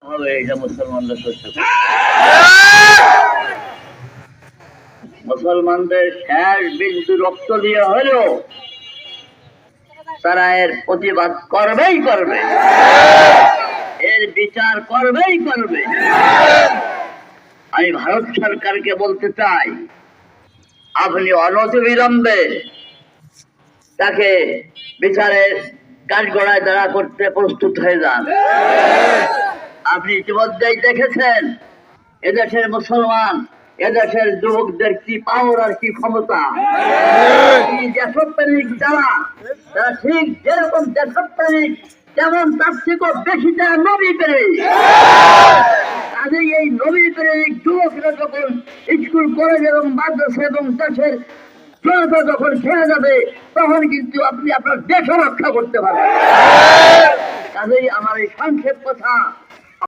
হবে, এটা মুসলমানরা সহ্য করে। মুসলমানদের শেষ বিন্দু রক্ত দিয়ে হলেও তারা এর প্রতিবাদ করবেই করবে, এর বিচার করবেই করবে। আমি ভারত সরকারকে বলতে চাই, আপনি অনতিবিলম্বে তাকে বিচারের কাঠগড়ায় দাঁড়া করতে প্রস্তুত হয়ে যান। আপনি ইতিমধ্যেই দেখেছেন এদেশের মুসলমান, এদেশের যুবকদের কি পাওয়ার আর কি ক্ষমতা। দেশপ্রেমিক যারা, তারা ঠিক যেরকম দেশপ্রেমিক, তেমন তার থেকেও বেশি তারা নবী প্রেমিক। কাজে এই নবী প্রেমিক যুবকরা যখন স্কুল, কলেজ এবং মাদ্রাসা এবং দেশের জনতা যখন ছেড়ে যাবে, তখন কিন্তু আপনি আপনার দেশ রক্ষা করতে পারবেন। কাজেই আমার এই সংক্ষেপ কথা